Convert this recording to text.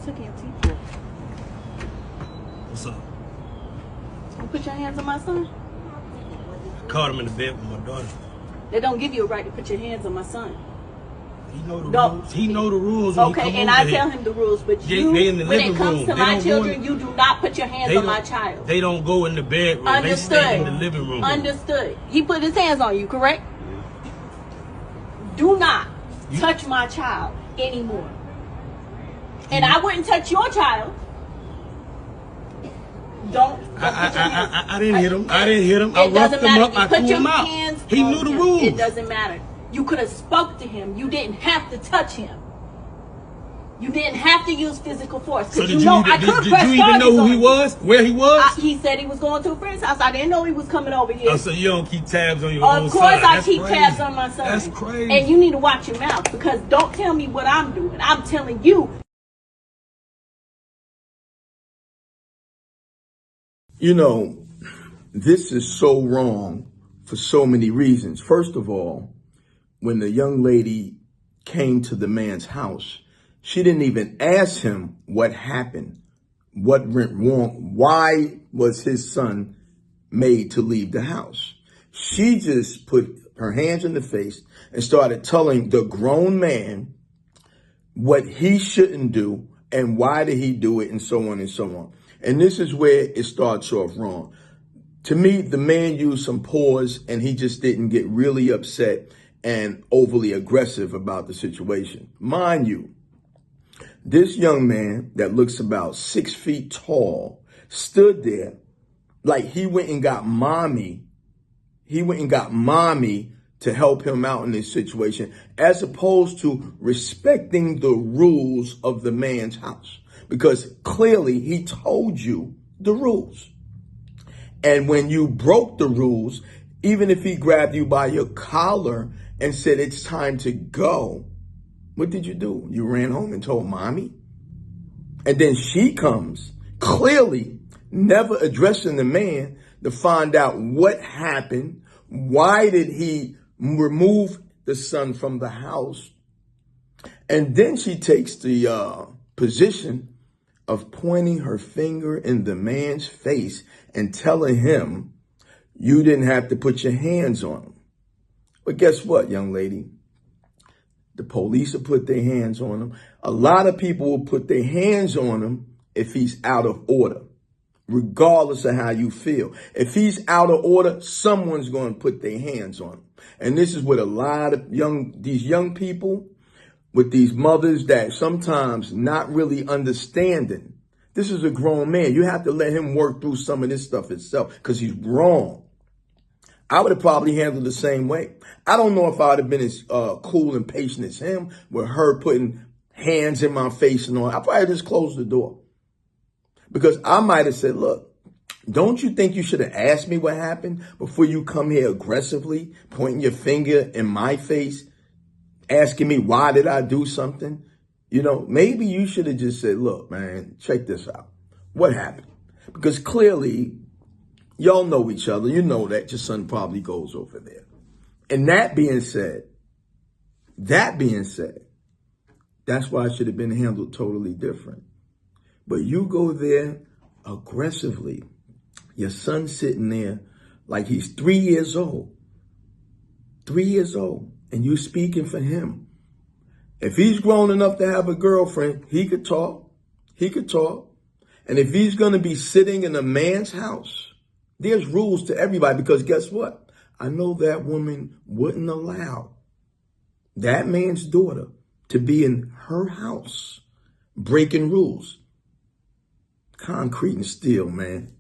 took EMT for? What's up? You put your hands on my son? I caught him in the bed with my daughter. They don't give you a right to put your hands on my son. He know the rules. He know the rules. Okay, and I tell him the rules, but you, they in the when living it comes room. to my children, you do not put your hands on my child. They don't go in the bedroom. Understood. They stay in the living room. Understood. He put his hands on you, correct? Do not touch my child anymore. And I wouldn't touch your child. Don't I didn't hit him. I didn't hit him. It doesn't matter. I threw him out. He knew the rules. It doesn't matter. You could have spoke to him. You didn't have to touch him. You didn't have to use physical force. So did you even know who he was? Where he was? He said he was going to a friend's house. I didn't know he was coming over here. Oh, so you don't keep tabs on your own son? Of course I keep tabs on my son. That's crazy. And you need to watch your mouth, because don't tell me what I'm doing. I'm telling you. You know, this is so wrong for so many reasons. First of all, when the young lady came to the man's house, she didn't even ask him what happened, what went wrong, why was his son made to leave the house. She just put her hands in the face and started telling the grown man what he shouldn't do and why did he do it, and so on and so on. And this is where it starts off wrong. To me, the man used some pause and he just didn't get really upset and overly aggressive about the situation. Mind you, this young man that looks about 6 feet tall stood there like he went and got mommy. He went and got mommy to help him out in this situation, as opposed to respecting the rules of the man's house. Because clearly he told you the rules. And when you broke the rules, even if he grabbed you by your collar and said it's time to go, what did you do? You ran home and told mommy? And then she comes, clearly never addressing the man to find out what happened. Why did he remove the son from the house? And then she takes the position of pointing her finger in the man's face and telling him, you didn't have to put your hands on him. But guess what, young lady? The police will put their hands on him. A lot of people will put their hands on him if he's out of order, regardless of how you feel. If he's out of order, someone's going to put their hands on him. And this is what a lot of these young people, with these mothers that sometimes not really understanding. This is a grown man. You have to let him work through some of this stuff himself, because he's wrong. I would have probably handled the same way. I don't know if I would have been as cool and patient as him, with her putting hands in my face and all. I probably just closed the door, because I might have said, look, don't you think you should have asked me what happened before you come here aggressively pointing your finger in my face, asking me why did I do something? You know, maybe you should have just said, look, man, check this out. What happened? Because clearly, y'all know each other. You know that your son probably goes over there. And that being said, that's why it should have been handled totally different. But you go there aggressively. Your son's sitting there like he's 3 years old. 3 years old. And you speaking for him. If he's grown enough to have a girlfriend, he could talk. He could talk. And if he's going to be sitting in a man's house, there's rules to everybody, because guess what? I know that woman wouldn't allow that man's daughter to be in her house breaking rules. Concrete and steel, man.